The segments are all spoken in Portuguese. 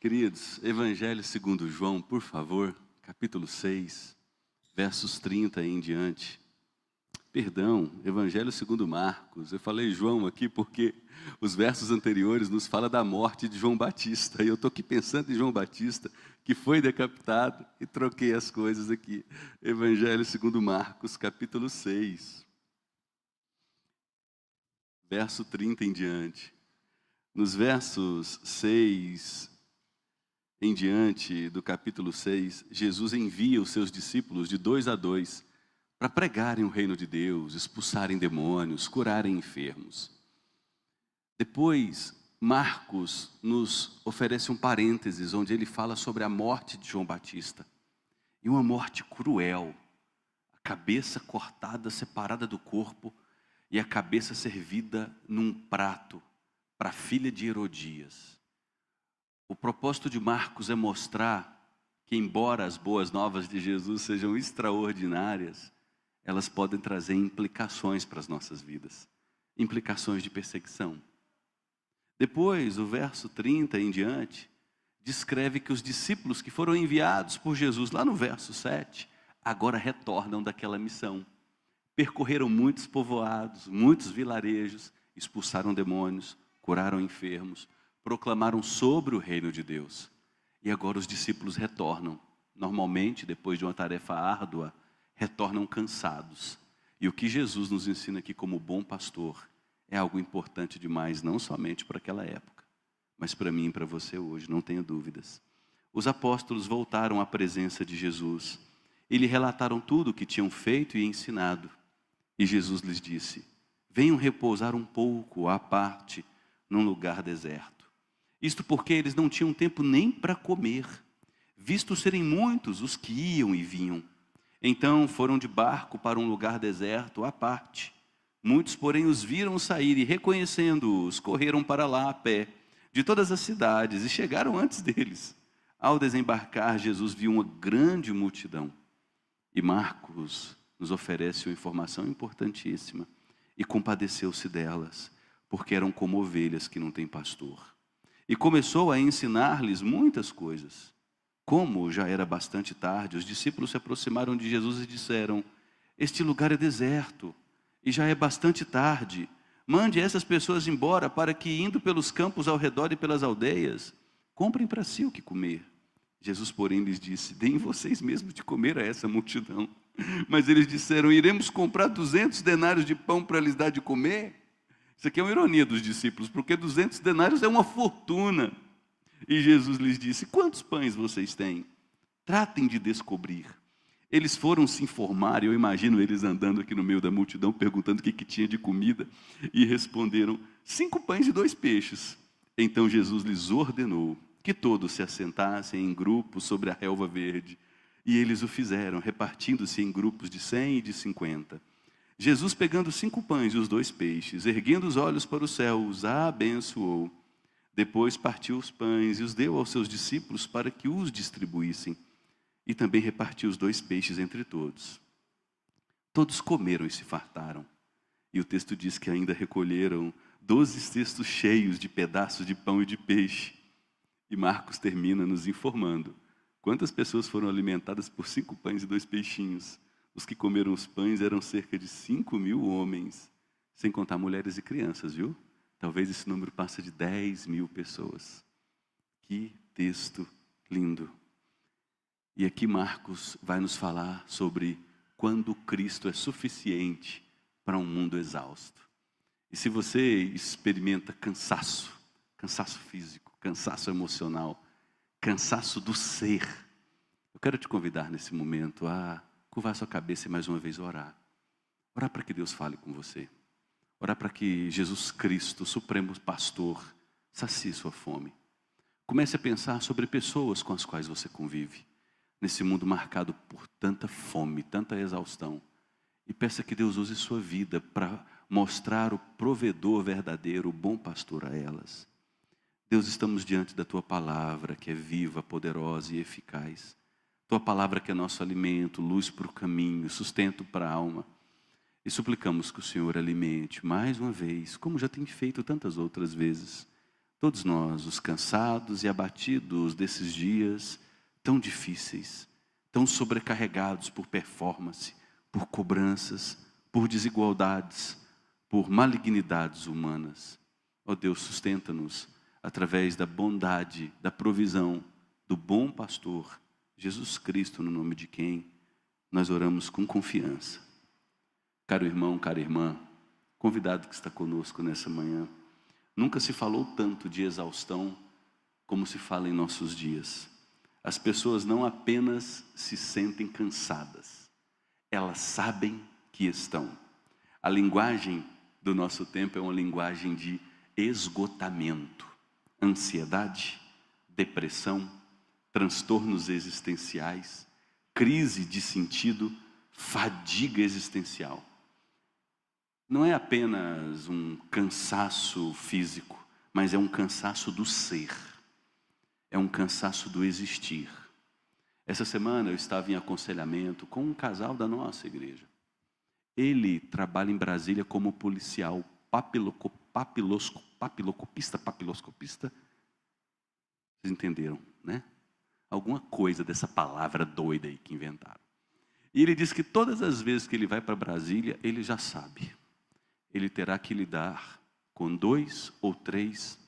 Queridos, Evangelho segundo João, por favor, capítulo 6, versos 30 em diante. Perdão, Evangelho segundo Marcos. Eu falei João aqui porque os versos anteriores nos falam da morte de João Batista. E eu estou aqui pensando em João Batista, que foi decapitado, e troquei as coisas aqui. Evangelho segundo Marcos, capítulo 6, verso 30 em diante. Nos versos 6 em diante do capítulo 6, Jesus envia os seus discípulos de 2 a 2 para pregarem o reino de Deus, expulsarem demônios, curarem enfermos. Depois, Marcos nos oferece um parênteses, onde ele fala sobre a morte de João Batista. E uma morte cruel, a cabeça cortada, separada do corpo, e a cabeça servida num prato para a filha de Herodias. O propósito de Marcos é mostrar que, embora as boas novas de Jesus sejam extraordinárias, elas podem trazer implicações para as nossas vidas, implicações de perseguição. Depois, o verso 30 em diante, descreve que os discípulos que foram enviados por Jesus, lá no verso 7, agora retornam daquela missão. Percorreram muitos povoados, muitos vilarejos, expulsaram demônios, curaram enfermos, proclamaram sobre o reino de Deus. E agora os discípulos retornam. Normalmente, depois de uma tarefa árdua, retornam cansados. E o que Jesus nos ensina aqui como bom pastor é algo importante demais, não somente para aquela época, mas para mim e para você hoje, não tenha dúvidas. Os apóstolos voltaram à presença de Jesus e lhe relataram tudo o que tinham feito e ensinado. E Jesus lhes disse: venham repousar um pouco à parte num lugar deserto. Isto porque eles não tinham tempo nem para comer, visto serem muitos os que iam e vinham. Então foram de barco para um lugar deserto à parte. Muitos, porém, os viram sair e, reconhecendo-os, correram para lá a pé, de todas as cidades, e chegaram antes deles. Ao desembarcar, Jesus viu uma grande multidão. E Marcos nos oferece uma informação importantíssima. E compadeceu-se delas, porque eram como ovelhas que não têm pastor. E começou a ensinar-lhes muitas coisas. Como já era bastante tarde, os discípulos se aproximaram de Jesus e disseram: este lugar é deserto, e já é bastante tarde. Mande essas pessoas embora, para que, indo pelos campos ao redor e pelas aldeias, comprem para si o que comer. Jesus, porém, lhes disse: deem vocês mesmos de comer a essa multidão. Mas eles disseram: iremos comprar 200 denários de pão para lhes dar de comer? Isso aqui é uma ironia dos discípulos, porque 200 denários é uma fortuna. E Jesus lhes disse: quantos pães vocês têm? Tratem de descobrir. Eles foram se informar, e eu imagino eles andando aqui no meio da multidão, perguntando o que tinha de comida, e responderam: 5 pães e 2 peixes. Então Jesus lhes ordenou que todos se assentassem em grupos sobre a relva verde, e eles o fizeram, repartindo-se em grupos de 100 e de 50. Jesus, pegando 5 pães e os 2 peixes, erguendo os olhos para o céu, os abençoou. Depois partiu os pães e os deu aos seus discípulos para que os distribuíssem. E também repartiu os 2 peixes entre todos. Todos comeram e se fartaram. E o texto diz que ainda recolheram 12 cestos cheios de pedaços de pão e de peixe. E Marcos termina nos informando quantas pessoas foram alimentadas por 5 pães e 2 peixinhos. Os que comeram os pães eram cerca de 5.000 homens, sem contar mulheres e crianças, viu? Talvez esse número passe de 10.000 pessoas. Que texto lindo. E aqui Marcos vai nos falar sobre quando Cristo é suficiente para um mundo exausto. E se você experimenta cansaço físico, cansaço emocional, cansaço do ser, eu quero te convidar nesse momento a curvar sua cabeça e mais uma vez orar. Orar para que Deus fale com você. Orar para que Jesus Cristo, o Supremo Pastor, sacie sua fome. Comece a pensar sobre pessoas com as quais você convive, nesse mundo marcado por tanta fome, tanta exaustão. E peça que Deus use sua vida para mostrar o provedor verdadeiro, o bom pastor a elas. Deus, estamos diante da Tua palavra, que é viva, poderosa e eficaz. Tua palavra que é nosso alimento, luz para o caminho, sustento para a alma. E suplicamos que o Senhor alimente mais uma vez, como já tem feito tantas outras vezes, Todos nós, os cansados e abatidos desses dias tão difíceis, tão sobrecarregados por performance, por cobranças, por desigualdades, por malignidades humanas. Ó Deus, sustenta-nos através da bondade, da provisão do bom pastor, Jesus Cristo, no nome de quem nós oramos com confiança. Caro irmão, cara irmã, convidado que está conosco nessa manhã, nunca se falou tanto de exaustão como se fala em nossos dias. As pessoas não apenas se sentem cansadas, elas sabem que estão. A linguagem do nosso tempo é uma linguagem de esgotamento, ansiedade, depressão, transtornos existenciais, crise de sentido, fadiga existencial. Não é apenas um cansaço físico, mas é um cansaço do ser, é um cansaço do existir. Essa semana eu estava em aconselhamento com um casal da nossa igreja. Ele trabalha em Brasília como policial papiloscopista. Vocês entenderam, né? Alguma coisa dessa palavra doida aí que inventaram. E ele diz que todas as vezes que ele vai para Brasília, ele já sabe. Ele terá que lidar com 2 ou 3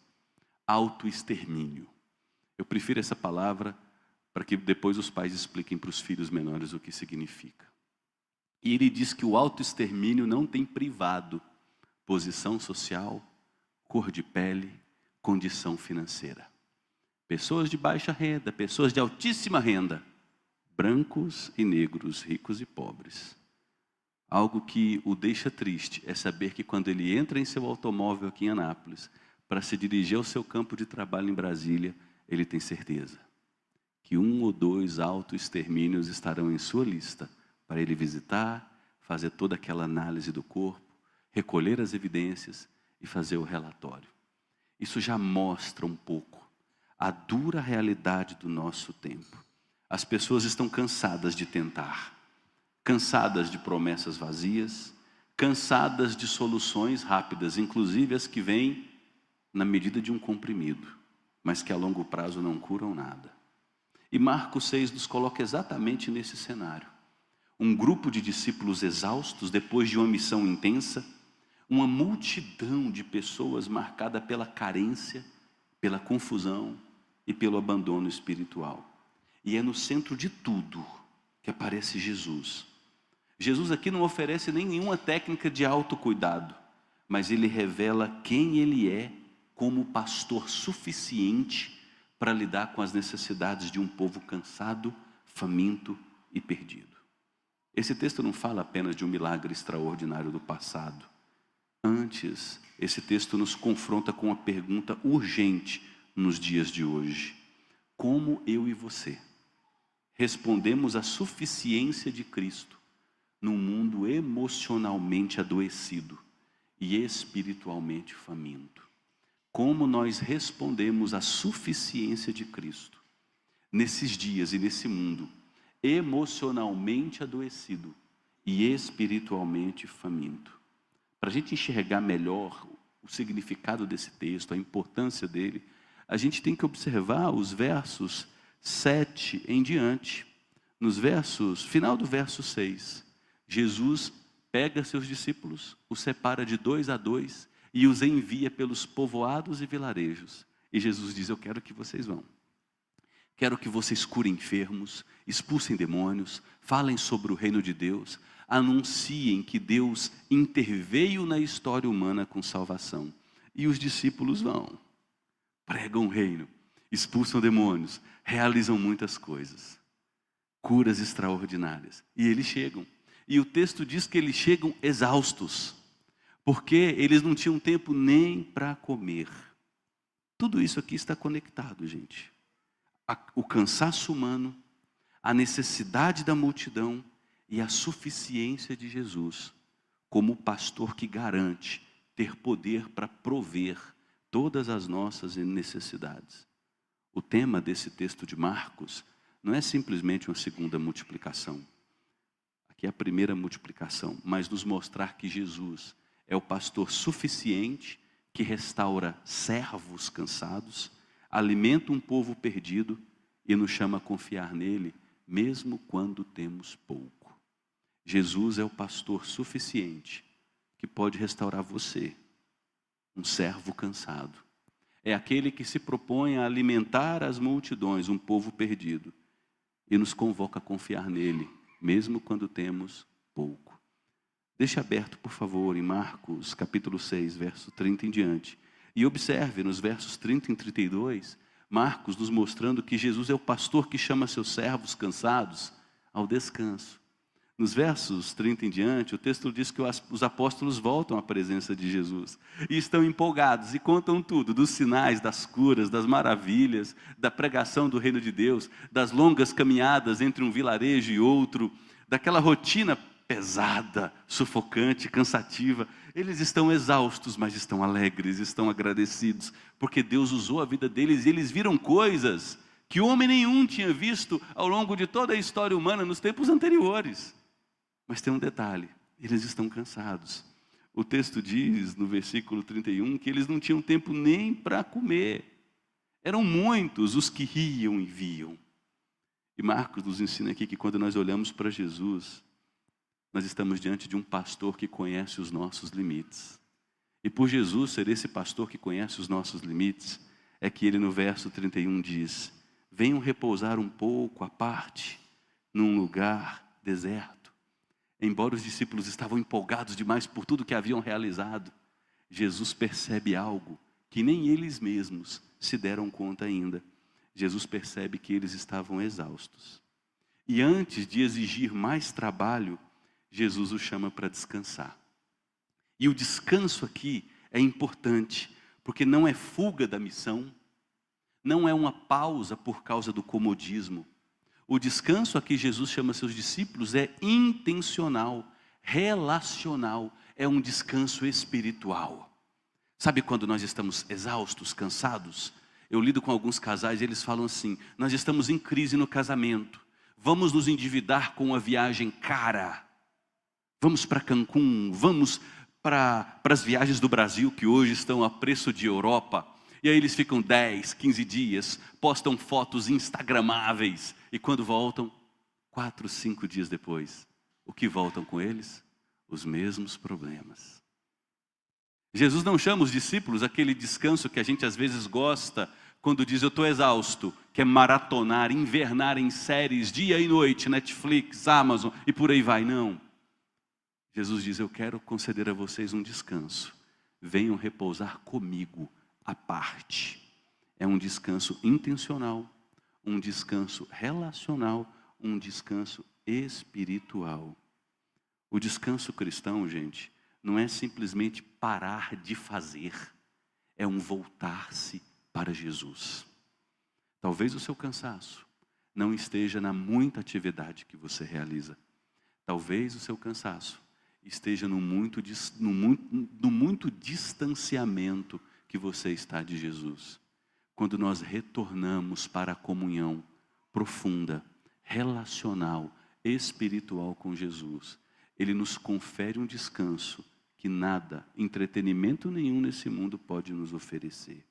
autoextermínio. Eu prefiro essa palavra para que depois os pais expliquem para os filhos menores o que significa. E ele diz que o autoextermínio não tem privado posição social, cor de pele, condição financeira. Pessoas de baixa renda, pessoas de altíssima renda, brancos e negros, ricos e pobres. Algo que o deixa triste é saber que quando ele entra em seu automóvel aqui em Anápolis, para se dirigir ao seu campo de trabalho em Brasília, ele tem certeza que 1 ou 2 autoextermínios estarão em sua lista para ele visitar, fazer toda aquela análise do corpo, recolher as evidências e fazer o relatório. Isso já mostra um pouco a dura realidade do nosso tempo. As pessoas estão cansadas de tentar, cansadas de promessas vazias, cansadas de soluções rápidas, inclusive as que vêm na medida de um comprimido, mas que a longo prazo não curam nada. E Marcos 6 nos coloca exatamente nesse cenário. Um grupo de discípulos exaustos depois de uma missão intensa, uma multidão de pessoas marcada pela carência, pela confusão e pelo abandono espiritual. E é no centro de tudo que aparece Jesus. Jesus aqui não oferece nenhuma técnica de autocuidado, mas ele revela quem ele é como pastor suficiente para lidar com as necessidades de um povo cansado, faminto e perdido. Esse texto não fala apenas de um milagre extraordinário do passado. Antes, esse texto nos confronta com uma pergunta urgente nos dias de hoje. Como eu e você respondemos à suficiência de Cristo num mundo emocionalmente adoecido e espiritualmente faminto? Como nós respondemos à suficiência de Cristo nesses dias e nesse mundo emocionalmente adoecido e espiritualmente faminto? Para a gente enxergar melhor o significado desse texto, a importância dele, a gente tem que observar os versos 7 em diante. Final do verso 6, Jesus pega seus discípulos, os separa de 2 a 2 e os envia pelos povoados e vilarejos. E Jesus diz: eu quero que vocês vão. Quero que vocês curem enfermos, expulsem demônios, falem sobre o reino de Deus, anunciem que Deus interveio na história humana com salvação. E os discípulos vão, pregam o reino, expulsam demônios, realizam muitas coisas, curas extraordinárias. E eles chegam. E o texto diz que eles chegam exaustos, porque eles não tinham tempo nem para comer. Tudo isso aqui está conectado, gente. O cansaço humano, a necessidade da multidão e a suficiência de Jesus, como o pastor que garante ter poder para prover todas as nossas necessidades. O tema desse texto de Marcos não é simplesmente uma segunda multiplicação. Aqui é a primeira multiplicação, mas nos mostrar que Jesus é o pastor suficiente que restaura servos cansados, alimenta um povo perdido e nos chama a confiar nele, mesmo quando temos pouco. Jesus é o pastor suficiente que pode restaurar você, um servo cansado. É aquele que se propõe a alimentar as multidões, um povo perdido, e nos convoca a confiar nele, mesmo quando temos pouco. Deixe aberto, por favor, em Marcos, capítulo 6, verso 30 em diante. E observe nos versos 30 e 32, Marcos nos mostrando que Jesus é o pastor que chama seus servos cansados ao descanso. Nos versos 30 em diante, o texto diz que os apóstolos voltam à presença de Jesus e estão empolgados e contam tudo, dos sinais, das curas, das maravilhas, da pregação do reino de Deus, das longas caminhadas entre um vilarejo e outro, daquela rotina pesada, sufocante, cansativa. Eles estão exaustos, mas estão alegres, estão agradecidos, porque Deus usou a vida deles e eles viram coisas que homem nenhum tinha visto ao longo de toda a história humana nos tempos anteriores. Mas tem um detalhe, eles estão cansados. O texto diz, no versículo 31, que eles não tinham tempo nem para comer. Eram muitos os que riam e viam. E Marcos nos ensina aqui que quando nós olhamos para Jesus, nós estamos diante de um pastor que conhece os nossos limites. E por Jesus ser esse pastor que conhece os nossos limites, é que ele no verso 31 diz: venham repousar um pouco à parte, num lugar deserto. Embora os discípulos estavam empolgados demais por tudo que haviam realizado, Jesus percebe algo que nem eles mesmos se deram conta ainda. Jesus percebe que eles estavam exaustos. E antes de exigir mais trabalho, Jesus os chama para descansar. E o descanso aqui é importante, porque não é fuga da missão, não é uma pausa por causa do comodismo. O descanso a que Jesus chama seus discípulos é intencional, relacional, é um descanso espiritual. Sabe quando nós estamos exaustos, cansados? Eu lido com alguns casais e eles falam assim: nós estamos em crise no casamento, vamos nos endividar com uma viagem cara, vamos para Cancún, vamos para as viagens do Brasil que hoje estão a preço de Europa. E aí eles ficam 10, 15 dias, postam fotos instagramáveis. E quando voltam, 4, 5 dias depois, o que voltam com eles? Os mesmos problemas. Jesus não chama os discípulos aquele descanso que a gente às vezes gosta, quando diz eu estou exausto, que é maratonar, invernar em séries, dia e noite, Netflix, Amazon e por aí vai. Não. Jesus diz: eu quero conceder a vocês um descanso. Venham repousar comigo à parte. É um descanso intencional, um descanso relacional, um descanso espiritual. O descanso cristão, gente, não é simplesmente parar de fazer, é um voltar-se para Jesus. Talvez o seu cansaço não esteja na muita atividade que você realiza. Talvez o seu cansaço esteja no muito distanciamento que você está de Jesus. Quando nós retornamos para a comunhão profunda, relacional, espiritual com Jesus, Ele nos confere um descanso que nada, entretenimento nenhum nesse mundo pode nos oferecer.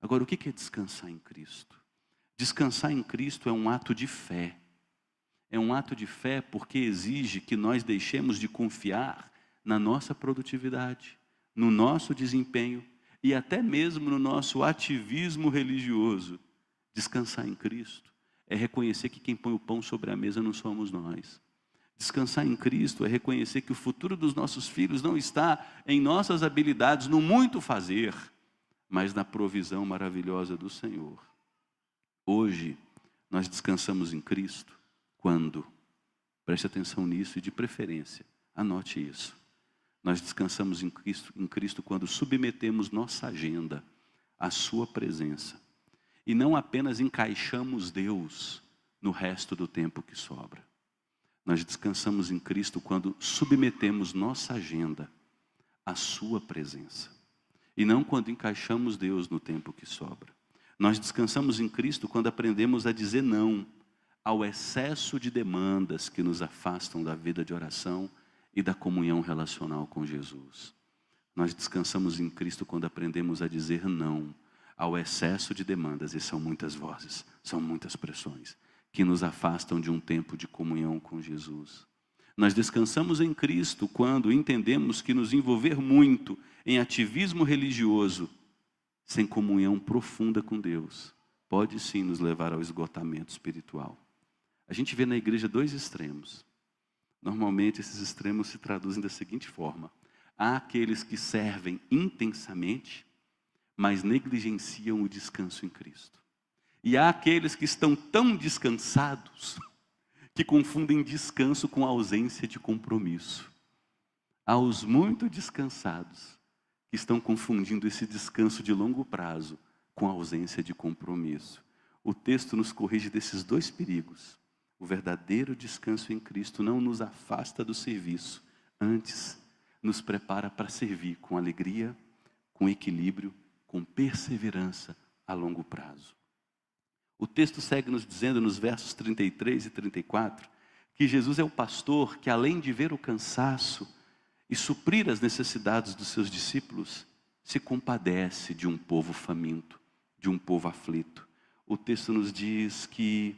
Agora, o que é descansar em Cristo? Descansar em Cristo é um ato de fé. É um ato de fé porque exige que nós deixemos de confiar na nossa produtividade, no nosso desempenho e até mesmo no nosso ativismo religioso. Descansar em Cristo é reconhecer que quem põe o pão sobre a mesa não somos nós. Descansar em Cristo é reconhecer que o futuro dos nossos filhos não está em nossas habilidades, no muito fazer, mas na provisão maravilhosa do Senhor. Hoje, nós descansamos em Cristo quando? Preste atenção nisso e de preferência, anote isso. Nós descansamos em Cristo quando submetemos nossa agenda à sua presença. E não apenas encaixamos Deus no resto do tempo que sobra. Nós descansamos em Cristo quando submetemos nossa agenda à sua presença. E não quando encaixamos Deus no tempo que sobra. Nós descansamos em Cristo quando aprendemos a dizer não ao excesso de demandas que nos afastam da vida de oração e da comunhão relacional com Jesus. Nós descansamos em Cristo quando aprendemos a dizer não ao excesso de demandas, e são muitas vozes, são muitas pressões, que nos afastam de um tempo de comunhão com Jesus. Nós descansamos em Cristo quando entendemos que nos envolver muito em ativismo religioso, sem comunhão profunda com Deus, pode sim nos levar ao esgotamento espiritual. A gente vê na igreja dois extremos. Normalmente esses extremos se traduzem da seguinte forma: há aqueles que servem intensamente, mas negligenciam o descanso em Cristo. E há aqueles que estão tão descansados que confundem descanso com ausência de compromisso. Há os muito descansados que estão confundindo esse descanso de longo prazo com ausência de compromisso. O texto nos corrige desses dois perigos. O verdadeiro descanso em Cristo não nos afasta do serviço, antes nos prepara para servir com alegria, com equilíbrio, com perseverança a longo prazo. O texto segue nos dizendo nos versos 33 e 34 que Jesus é o pastor que, além de ver o cansaço e suprir as necessidades dos seus discípulos, se compadece de um povo faminto, de um povo aflito. O texto nos diz que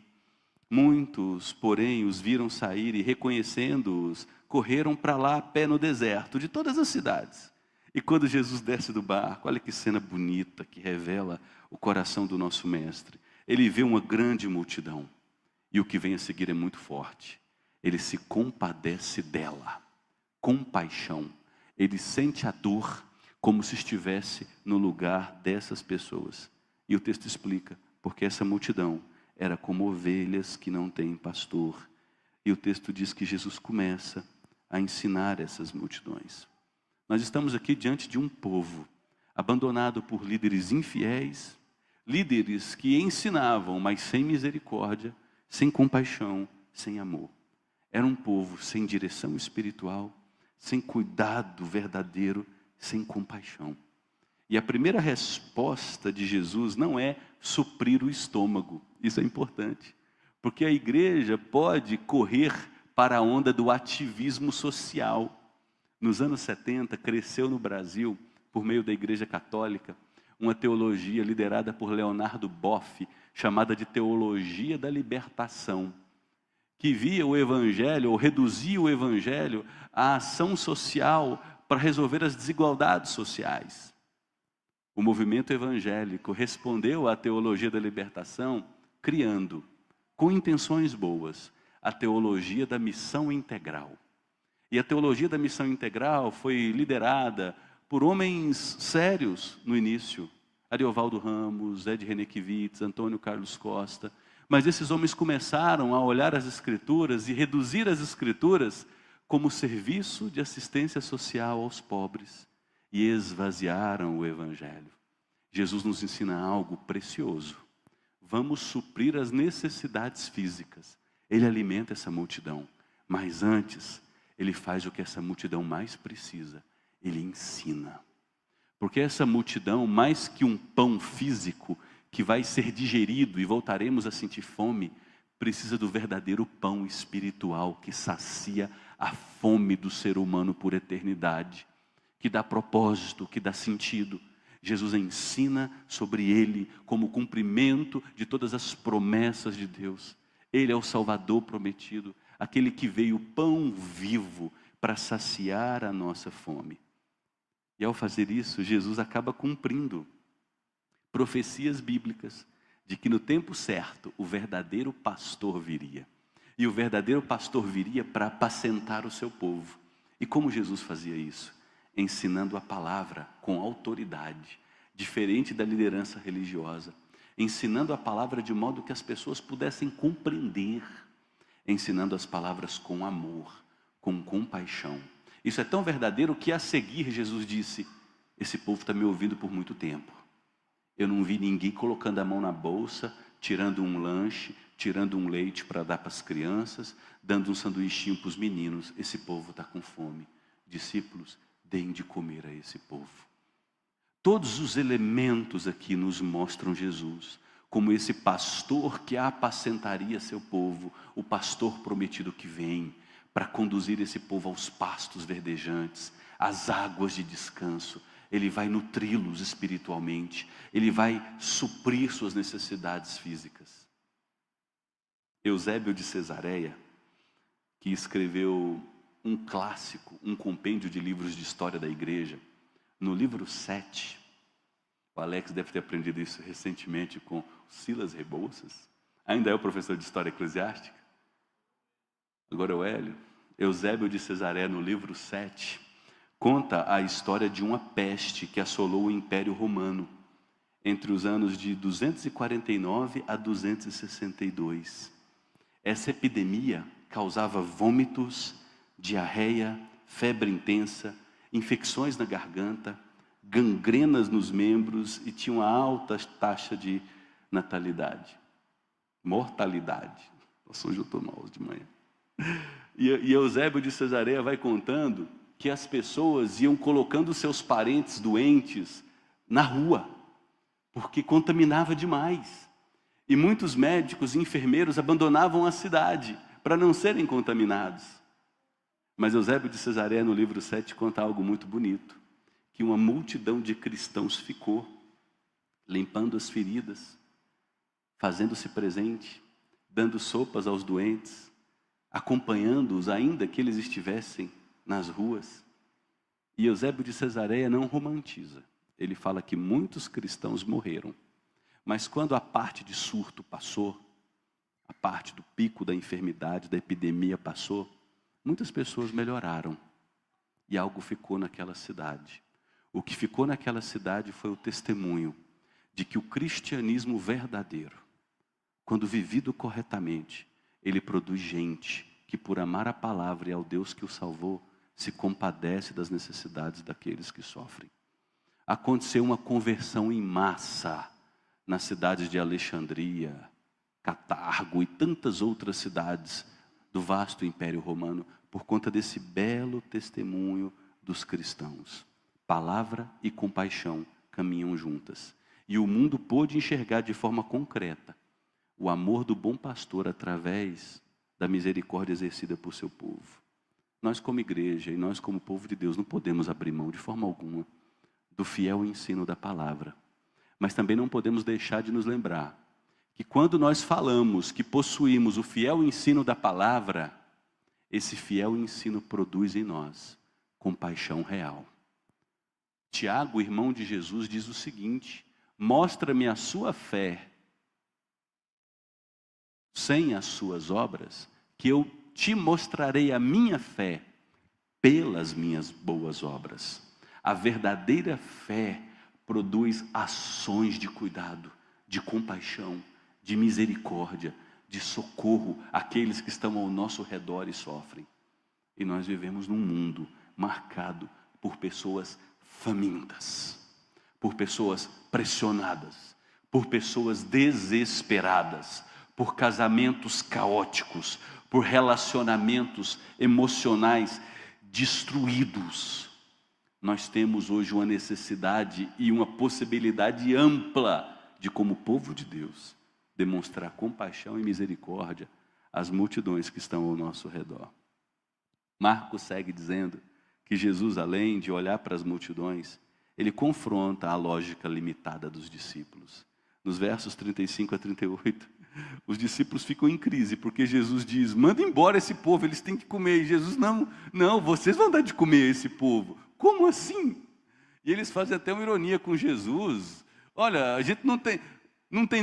muitos, porém, os viram sair e, reconhecendo-os, correram para lá a pé no deserto de todas as cidades. E quando Jesus desce do barco, olha que cena bonita que revela o coração do nosso mestre. Ele vê uma grande multidão e o que vem a seguir é muito forte. Ele se compadece dela, compaixão. Ele sente a dor como se estivesse no lugar dessas pessoas. E o texto explica, porque essa multidão era como ovelhas que não têm pastor. E o texto diz que Jesus começa a ensinar essas multidões. Nós estamos aqui diante de um povo abandonado por líderes infiéis, líderes que ensinavam, mas sem misericórdia, sem compaixão, sem amor. Era um povo sem direção espiritual, sem cuidado verdadeiro, sem compaixão. E a primeira resposta de Jesus não é suprir o estômago. Isso é importante, porque a igreja pode correr para a onda do ativismo social. Nos anos 70, cresceu no Brasil, por meio da Igreja Católica, uma teologia liderada por Leonardo Boff, chamada de teologia da libertação, que via o evangelho, ou reduzia o evangelho à ação social para resolver as desigualdades sociais. O movimento evangélico respondeu à teologia da libertação, criando, com intenções boas, a teologia da missão integral. E a teologia da missão integral foi liderada por homens sérios no início. Ariovaldo Ramos, Ed Renekiewicz, Antônio Carlos Costa. Mas esses homens começaram a olhar as Escrituras e reduzir as Escrituras como serviço de assistência social aos pobres. E esvaziaram o Evangelho. Jesus nos ensina algo precioso. Vamos suprir as necessidades físicas. Ele alimenta essa multidão. Mas antes, ele faz o que essa multidão mais precisa. Ele ensina. Porque essa multidão, mais que um pão físico que vai ser digerido e voltaremos a sentir fome, precisa do verdadeiro pão espiritual que sacia a fome do ser humano por eternidade, que dá propósito, que dá sentido. Jesus ensina sobre ele como cumprimento de todas as promessas de Deus. Ele é o Salvador prometido, aquele que veio pão vivo para saciar a nossa fome. E ao fazer isso, Jesus acaba cumprindo profecias bíblicas de que no tempo certo o verdadeiro pastor viria. E o verdadeiro pastor viria para apacentar o seu povo. E como Jesus fazia isso? Ensinando a palavra com autoridade, diferente da liderança religiosa. Ensinando a palavra de modo que as pessoas pudessem compreender. Ensinando as palavras com amor, com compaixão. Isso é tão verdadeiro que a seguir Jesus disse: esse povo está me ouvindo por muito tempo. Eu não vi ninguém colocando a mão na bolsa, tirando um lanche, tirando um leite para dar para as crianças, dando um sanduichinho para os meninos. Esse povo está com fome. Discípulos, deem de comer a esse povo. Todos os elementos aqui nos mostram Jesus como esse pastor que apacentaria seu povo, o pastor prometido que vem para conduzir esse povo aos pastos verdejantes, as águas de descanso. Ele vai nutri-los espiritualmente. Ele vai suprir suas necessidades físicas. Eusébio de Cesareia, que escreveu um clássico, um compêndio de livros de história da igreja, no livro 7, o Alex deve ter aprendido isso recentemente com Silas Rebouças, ainda é o professor de história eclesiástica, agora é o Hélio. Eusébio de Cesareia, no livro 7, conta a história de uma peste que assolou o Império Romano entre os anos de 249 a 262. Essa epidemia causava vômitos, diarreia, febre intensa, infecções na garganta, gangrenas nos membros e tinha uma alta taxa de natalidade, mortalidade. Nossa, hoje eu estou mal de manhã. E Eusébio de Cesareia vai contando que as pessoas iam colocando seus parentes doentes na rua, porque contaminava demais. E muitos médicos e enfermeiros abandonavam a cidade para não serem contaminados. Mas Eusébio de Cesareia, no livro 7, conta algo muito bonito, que uma multidão de cristãos ficou, limpando as feridas, fazendo-se presente, dando sopas aos doentes, acompanhando-os ainda que eles estivessem nas ruas. E Eusébio de Cesareia não romantiza. Ele fala que muitos cristãos morreram. Mas quando a parte de surto passou, a parte do pico da enfermidade, da epidemia passou, muitas pessoas melhoraram. E algo ficou naquela cidade. O que ficou naquela cidade foi o testemunho de que o cristianismo verdadeiro, quando vivido corretamente, ele produz gente que por amar a palavra e ao Deus que o salvou, se compadece das necessidades daqueles que sofrem. Aconteceu uma conversão em massa nas cidades de Alexandria, Catargo e tantas outras cidades do vasto Império Romano, por conta desse belo testemunho dos cristãos. Palavra e compaixão caminham juntas. E o mundo pôde enxergar de forma concreta o amor do bom pastor através da misericórdia exercida por seu povo. Nós como igreja e nós como povo de Deus não podemos abrir mão de forma alguma do fiel ensino da palavra. Mas também não podemos deixar de nos lembrar que quando nós falamos que possuímos o fiel ensino da palavra, esse fiel ensino produz em nós compaixão real. Tiago, irmão de Jesus, diz o seguinte: mostra-me a sua fé sem as suas obras, que eu te mostrarei a minha fé pelas minhas boas obras. A verdadeira fé produz ações de cuidado, de compaixão, de misericórdia, de socorro àqueles que estão ao nosso redor e sofrem. E nós vivemos num mundo marcado por pessoas famintas, por pessoas pressionadas, por pessoas desesperadas, por casamentos caóticos, por relacionamentos emocionais destruídos. Nós temos hoje uma necessidade e uma possibilidade ampla de, como povo de Deus, demonstrar compaixão e misericórdia às multidões que estão ao nosso redor. Marcos segue dizendo que Jesus, além de olhar para as multidões, ele confronta a lógica limitada dos discípulos. Nos versos 35 a 38, os discípulos ficam em crise, porque Jesus diz: manda embora esse povo, eles têm que comer. E Jesus: não, vocês vão dar de comer a esse povo. Como assim? E eles fazem até uma ironia com Jesus: olha, a gente não tem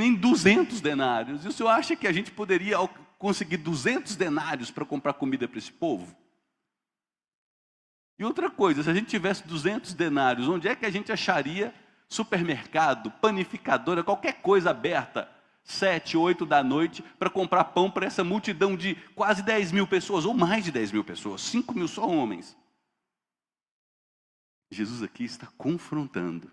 nem 200 denários, e o senhor acha que a gente poderia conseguir 200 denários para comprar comida para esse povo? E outra coisa, se a gente tivesse 200 denários, onde é que a gente acharia supermercado, panificadora, qualquer coisa aberta, 7, 8 da noite, para comprar pão para essa multidão de quase 10 mil pessoas, ou mais de 10 mil pessoas, 5 mil só homens? Jesus aqui está confrontando,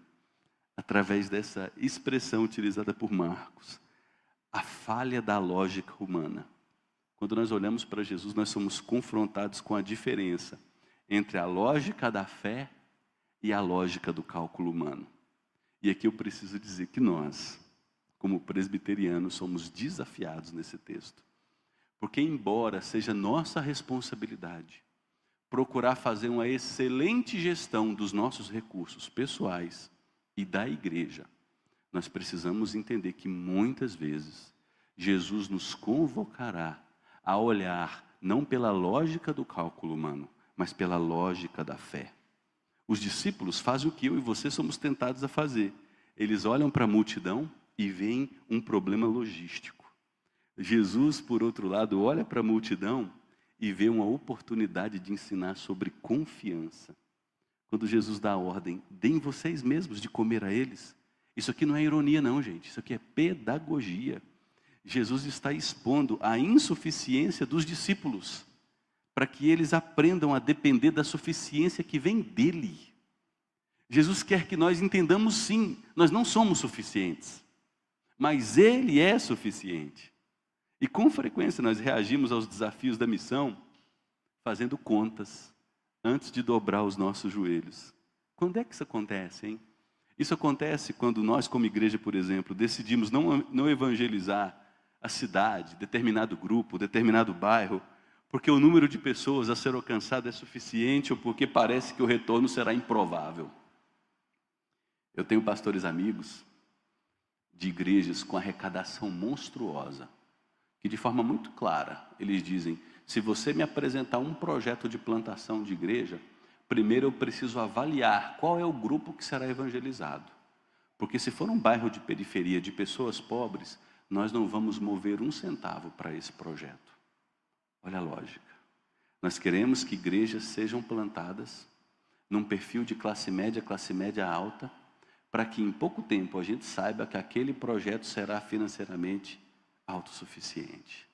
através dessa expressão utilizada por Marcos, a falha da lógica humana. Quando nós olhamos para Jesus, nós somos confrontados com a diferença entre a lógica da fé e a lógica do cálculo humano. E aqui eu preciso dizer que nós, como presbiterianos, somos desafiados nesse texto. Porque embora seja nossa responsabilidade procurar fazer uma excelente gestão dos nossos recursos pessoais e da igreja, nós precisamos entender que muitas vezes Jesus nos convocará a olhar não pela lógica do cálculo humano, mas pela lógica da fé. Os discípulos fazem o que eu e você somos tentados a fazer. Eles olham para a multidão e veem um problema logístico. Jesus, por outro lado, olha para a multidão e vê uma oportunidade de ensinar sobre confiança. Quando Jesus dá a ordem, deem vocês mesmos de comer a eles. Isso aqui não é ironia não, gente. Isso aqui é pedagogia. Jesus está expondo a insuficiência dos discípulos, para que eles aprendam a depender da suficiência que vem dele. Jesus quer que nós entendamos sim, nós não somos suficientes, mas ele é suficiente. E com frequência nós reagimos aos desafios da missão fazendo contas antes de dobrar os nossos joelhos. Quando é que isso acontece, hein? Isso acontece quando nós, como igreja, por exemplo, decidimos não evangelizar a cidade, determinado grupo, determinado bairro, porque o número de pessoas a ser alcançado é suficiente ou porque parece que o retorno será improvável. Eu tenho pastores amigos de igrejas com arrecadação monstruosa, que de forma muito clara, eles dizem, se você me apresentar um projeto de plantação de igreja, primeiro eu preciso avaliar qual é o grupo que será evangelizado. Porque se for um bairro de periferia de pessoas pobres, nós não vamos mover um centavo para esse projeto. Olha a lógica. Nós queremos que igrejas sejam plantadas num perfil de classe média alta, para que em pouco tempo a gente saiba que aquele projeto será financeiramente autossuficiente.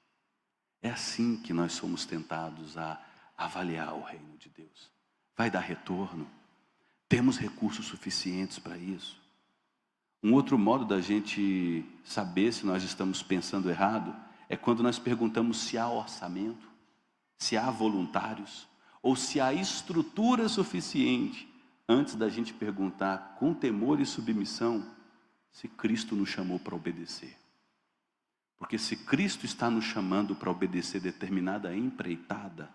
É assim que nós somos tentados a avaliar o reino de Deus. Vai dar retorno? Temos recursos suficientes para isso? Um outro modo da gente saber se nós estamos pensando errado é quando nós perguntamos se há orçamento, se há voluntários, ou se há estrutura suficiente, antes da gente perguntar com temor e submissão se Cristo nos chamou para obedecer. Porque se Cristo está nos chamando para obedecer determinada empreitada,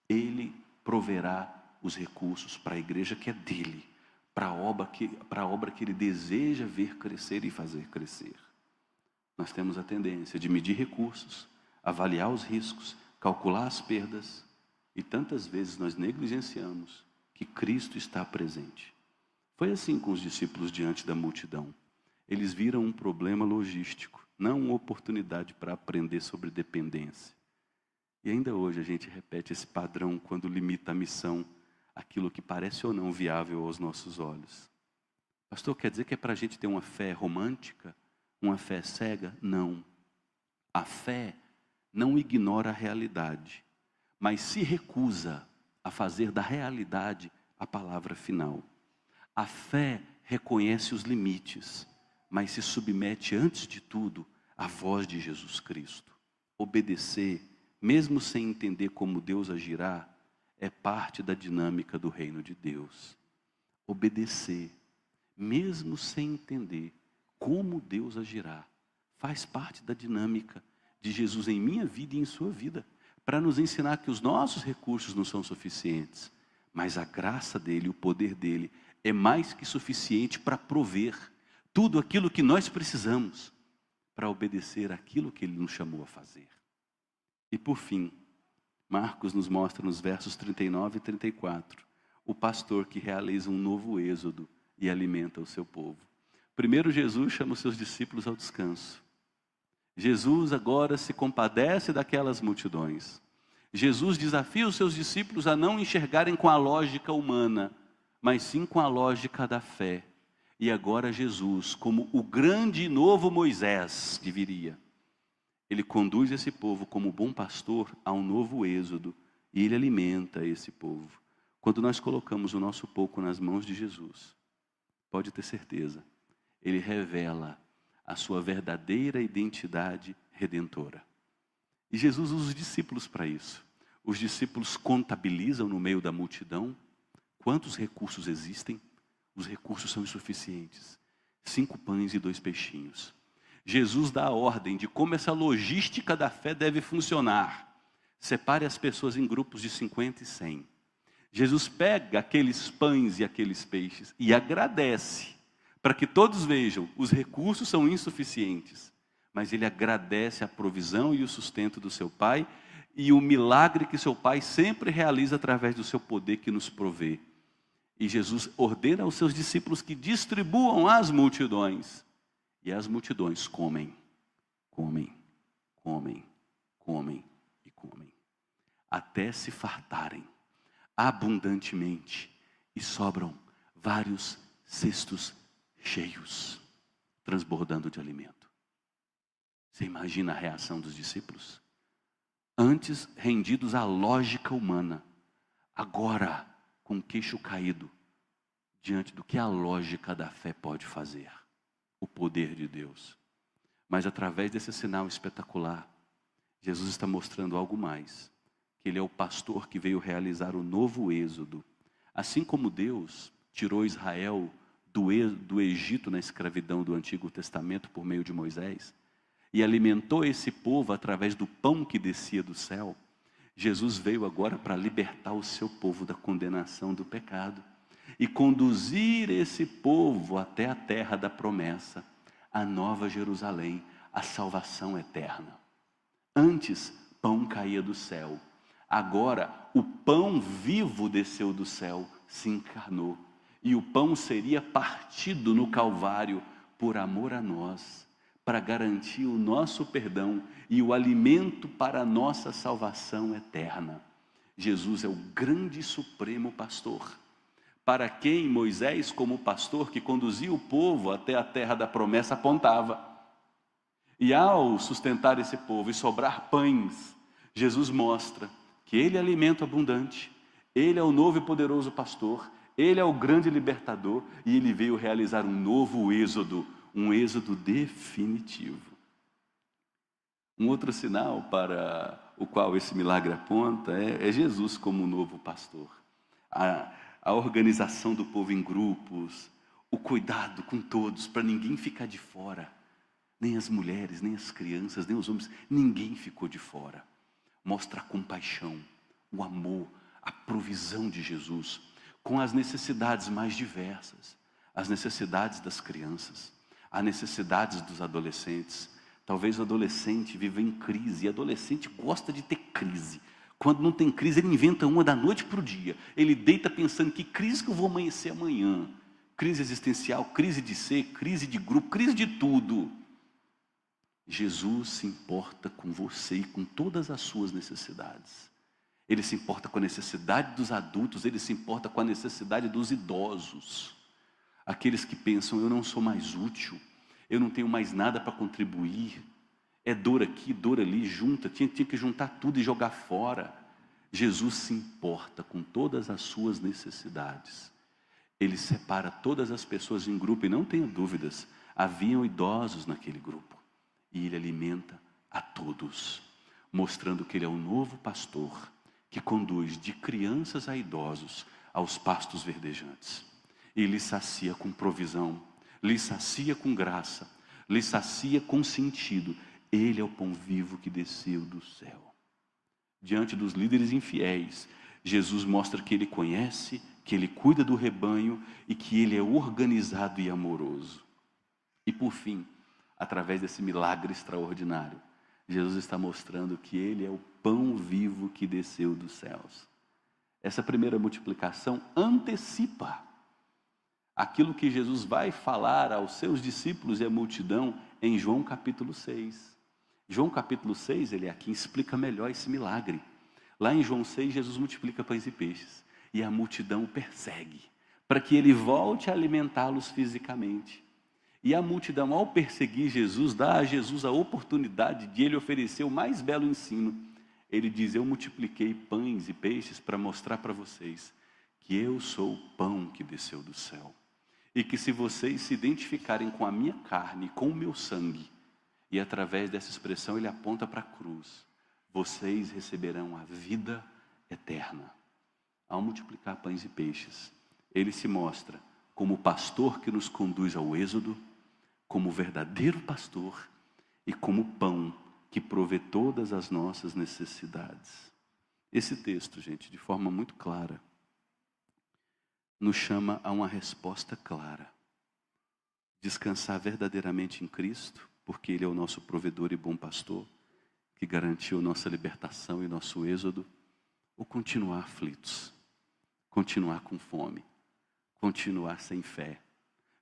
Ele proverá os recursos para a igreja que é dele, para a obra que Ele deseja ver crescer e fazer crescer. Nós temos a tendência de medir recursos, avaliar os riscos, calcular as perdas, e tantas vezes nós negligenciamos que Cristo está presente. Foi assim com os discípulos diante da multidão. Eles viram um problema logístico, não uma oportunidade para aprender sobre dependência. E ainda hoje a gente repete esse padrão quando limita a missão àquilo que parece ou não viável aos nossos olhos. Pastor, quer dizer que é para a gente ter uma fé romântica? Uma fé cega? Não. A fé não ignora a realidade, mas se recusa a fazer da realidade a palavra final. A fé reconhece os limites, mas se submete antes de tudo à voz de Jesus Cristo. Obedecer, mesmo sem entender como Deus agirá, é parte da dinâmica do reino de Deus. Obedecer, mesmo sem entender como Deus agirá, faz parte da dinâmica de Jesus em minha vida e em sua vida, para nos ensinar que os nossos recursos não são suficientes, mas a graça dele, o poder dele, é mais que suficiente para prover tudo aquilo que nós precisamos para obedecer aquilo que ele nos chamou a fazer. E por fim, Marcos nos mostra nos versos 39 e 34, o pastor que realiza um novo êxodo e alimenta o seu povo. Primeiro Jesus chama os seus discípulos ao descanso. Jesus agora se compadece daquelas multidões. Jesus desafia os seus discípulos a não enxergarem com a lógica humana, mas sim com a lógica da fé. E agora Jesus, como o grande e novo Moisés que viria, ele conduz esse povo como bom pastor a um novo êxodo e ele alimenta esse povo. Quando nós colocamos o nosso pouco nas mãos de Jesus, pode ter certeza, ele revela a sua verdadeira identidade redentora. E Jesus usa os discípulos para isso. Os discípulos contabilizam no meio da multidão quantos recursos existem. Os recursos são insuficientes. 5 pães e 2 peixinhos. Jesus dá a ordem de como essa logística da fé deve funcionar. Separe as pessoas em grupos de 50 e 100. Jesus pega aqueles pães e aqueles peixes e agradece, para que todos vejam, os recursos são insuficientes, mas ele agradece a provisão e o sustento do seu Pai e o milagre que seu Pai sempre realiza através do seu poder que nos provê. E Jesus ordena aos seus discípulos que distribuam às multidões. E as multidões comem, comem, comem, comem e comem, até se fartarem abundantemente, e sobram vários cestos cheios, transbordando de alimento. Você imagina a reação dos discípulos? Antes rendidos à lógica humana, agora com o queixo caído, diante do que a lógica da fé pode fazer, o poder de Deus. Mas através desse sinal espetacular, Jesus está mostrando algo mais, que Ele é o pastor que veio realizar o novo êxodo. Assim como Deus tirou Israel do Egito na escravidão do Antigo Testamento por meio de Moisés, e alimentou esse povo através do pão que descia do céu, Jesus veio agora para libertar o seu povo da condenação do pecado e conduzir esse povo até a terra da promessa, a nova Jerusalém, a salvação eterna. Antes, pão caía do céu. Agora, o pão vivo desceu do céu, se encarnou. E o pão seria partido no Calvário por amor a nós, para garantir o nosso perdão e o alimento para a nossa salvação eterna. Jesus é o grande e supremo pastor, para quem Moisés, como pastor que conduzia o povo até a terra da promessa, apontava. E ao sustentar esse povo e sobrar pães, Jesus mostra que Ele é alimento abundante, Ele é o novo e poderoso pastor, Ele é o grande libertador, e Ele veio realizar um novo êxodo, um êxodo definitivo. Um outro sinal para o qual esse milagre aponta é Jesus como o novo pastor. A organização do povo em grupos, o cuidado com todos, para ninguém ficar de fora. Nem as mulheres, nem as crianças, nem os homens, ninguém ficou de fora. Mostra a compaixão, o amor, a provisão de Jesus, com as necessidades mais diversas, as necessidades das crianças, as necessidades dos adolescentes. Talvez o adolescente viva em crise, e adolescente gosta de ter crise. Quando não tem crise, ele inventa uma da noite para o dia. Ele deita pensando, que crise que eu vou amanhecer amanhã? Crise existencial, crise de ser, crise de grupo, crise de tudo. Jesus se importa com você e com todas as suas necessidades. Ele se importa com a necessidade dos adultos, Ele se importa com a necessidade dos idosos. Aqueles que pensam, eu não sou mais útil, eu não tenho mais nada para contribuir. É dor aqui, dor ali, junta, tinha que juntar tudo e jogar fora. Jesus se importa com todas as suas necessidades. Ele separa todas as pessoas em grupo, e não tenha dúvidas, haviam idosos naquele grupo. E Ele alimenta a todos, mostrando que Ele é o novo pastor, que conduz de crianças a idosos aos pastos verdejantes. E lhe sacia com provisão, lhe sacia com graça, lhe sacia com sentido. Ele é o pão vivo que desceu do céu. Diante dos líderes infiéis, Jesus mostra que Ele conhece, que Ele cuida do rebanho e que Ele é organizado e amoroso. E por fim, através desse milagre extraordinário, Jesus está mostrando que Ele é o pão vivo que desceu dos céus. Essa primeira multiplicação antecipa aquilo que Jesus vai falar aos seus discípulos e à multidão em João capítulo 6. João capítulo 6, ele aqui explica melhor esse milagre. Lá em João 6, Jesus multiplica pães e peixes, e a multidão o persegue, para que Ele volte a alimentá-los fisicamente. E a multidão, ao perseguir Jesus, dá a Jesus a oportunidade de Ele oferecer o mais belo ensino. Ele diz, eu multipliquei pães e peixes para mostrar para vocês que eu sou o pão que desceu do céu. E que se vocês se identificarem com a minha carne, com o meu sangue, e através dessa expressão ele aponta para a cruz, vocês receberão a vida eterna. Ao multiplicar pães e peixes, Ele se mostra como o pastor que nos conduz ao êxodo, como o verdadeiro pastor e como o pão que provê todas as nossas necessidades. Esse texto, gente, de forma muito clara, nos chama a uma resposta clara. Descansar verdadeiramente em Cristo, porque Ele é o nosso provedor e bom pastor, que garantiu nossa libertação e nosso êxodo, ou continuar aflitos, continuar com fome, continuar sem fé,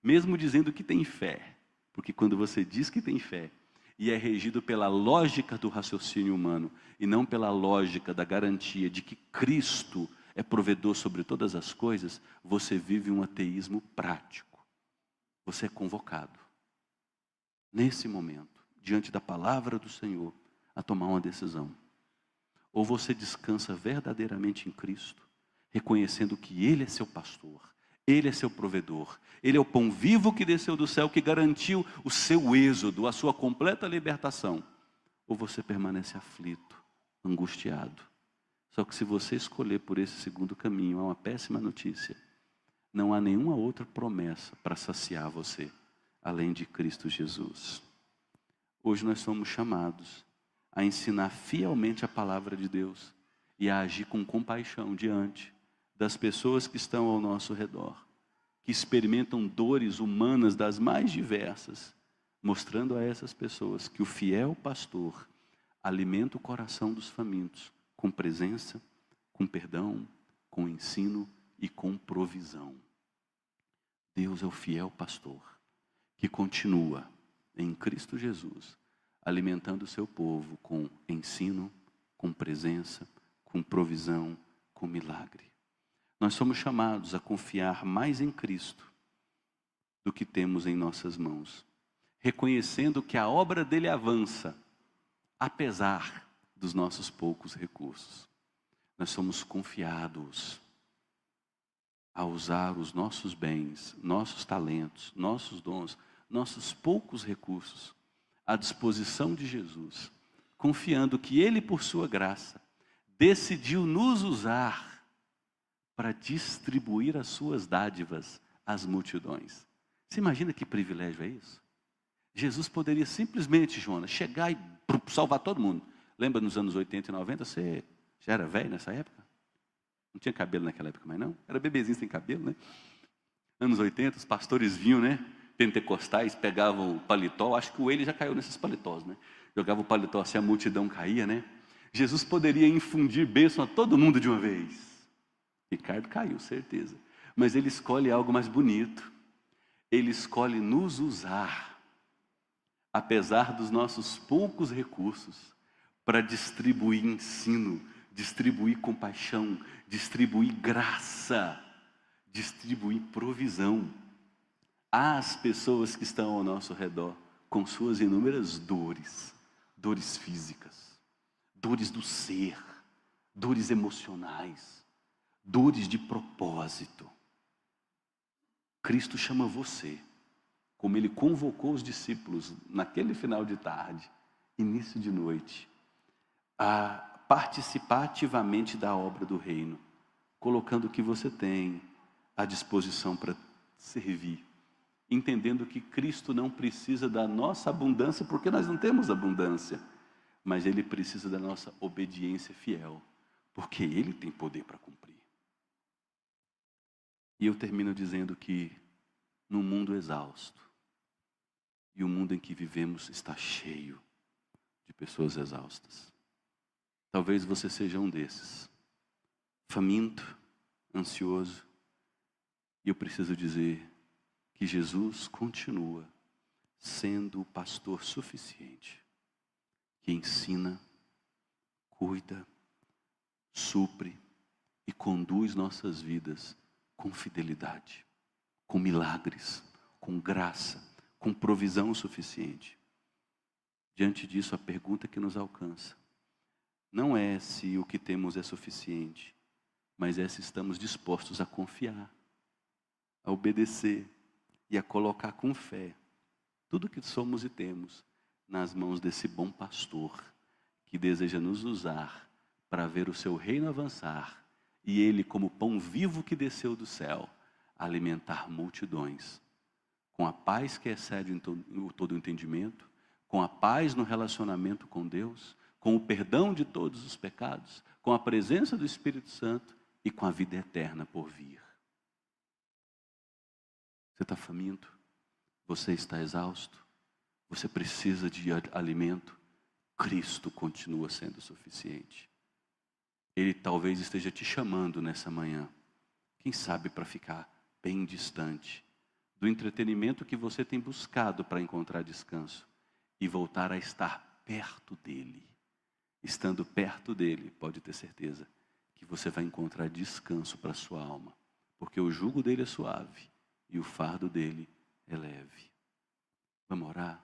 mesmo dizendo que tem fé, porque quando você diz que tem fé, e é regido pela lógica do raciocínio humano, e não pela lógica da garantia de que Cristo é provedor sobre todas as coisas, você vive um ateísmo prático. Você é convocado, nesse momento, diante da palavra do Senhor, a tomar uma decisão. Ou você descansa verdadeiramente em Cristo, reconhecendo que Ele é seu pastor, Ele é seu provedor, Ele é o pão vivo que desceu do céu, que garantiu o seu êxodo, a sua completa libertação. Ou você permanece aflito, angustiado. Só que se você escolher por esse segundo caminho, é uma péssima notícia. Não há nenhuma outra promessa para saciar você, além de Cristo Jesus. Hoje nós somos chamados a ensinar fielmente a palavra de Deus e a agir com compaixão diante das pessoas que estão ao nosso redor, que experimentam dores humanas das mais diversas, mostrando a essas pessoas que o fiel pastor alimenta o coração dos famintos com presença, com perdão, com ensino e com provisão. Deus é o fiel pastor que continua em Cristo Jesus alimentando o seu povo com ensino, com presença, com provisão, com milagre. Nós somos chamados a confiar mais em Cristo do que temos em nossas mãos, reconhecendo que a obra dele avança, apesar dos nossos poucos recursos. Nós somos confiados a usar os nossos bens, nossos talentos, nossos dons, nossos poucos recursos à disposição de Jesus, confiando que Ele, por sua graça, decidiu nos usar para distribuir as suas dádivas às multidões. Você imagina que privilégio é isso? Jesus poderia simplesmente, Jonas, chegar e salvar todo mundo. Lembra nos anos 80 e 90, você já era velho nessa época? Não tinha cabelo naquela época mais não? Era bebezinho sem cabelo, né? Anos 80, os pastores vinham, né? Pentecostais, pegavam o paletó, acho que o ele já caiu nesses paletós, né? Jogava o paletó assim, a multidão caía, né? Jesus poderia infundir bênção a todo mundo de uma vez. Ricardo caiu, certeza. Mas ele escolhe algo mais bonito. Ele escolhe nos usar, apesar dos nossos poucos recursos, para distribuir ensino, distribuir compaixão, distribuir graça, distribuir provisão às pessoas que estão ao nosso redor, com suas inúmeras dores, dores físicas, dores do ser, dores emocionais, dores de propósito. Cristo chama você, como Ele convocou os discípulos naquele final de tarde, início de noite, a participar ativamente da obra do reino, colocando o que você tem à disposição para servir, entendendo que Cristo não precisa da nossa abundância, porque nós não temos abundância, mas Ele precisa da nossa obediência fiel, porque Ele tem poder para cumprir. E eu termino dizendo que num mundo exausto, e o mundo em que vivemos está cheio de pessoas exaustas. Talvez você seja um desses, faminto, ansioso, e eu preciso dizer que Jesus continua sendo o pastor suficiente, que ensina, cuida, supre e conduz nossas vidas com fidelidade, com milagres, com graça, com provisão suficiente. Diante disso, a pergunta que nos alcança não é se o que temos é suficiente, mas é se estamos dispostos a confiar, a obedecer e a colocar com fé tudo que somos e temos nas mãos desse bom pastor que deseja nos usar para ver o seu reino avançar e Ele, como pão vivo que desceu do céu, alimentar multidões com a paz que excede todo o entendimento, com a paz no relacionamento com Deus, com o perdão de todos os pecados, com a presença do Espírito Santo e com a vida eterna por vir. Você está faminto? Você está exausto? Você precisa de alimento? Cristo continua sendo suficiente. Ele talvez esteja te chamando nessa manhã. Quem sabe para ficar bem distante do entretenimento que você tem buscado para encontrar descanso e voltar a estar perto dele. Estando perto dele, pode ter certeza que você vai encontrar descanso para a sua alma, porque o jugo dele é suave e o fardo dele é leve. Vamos orar?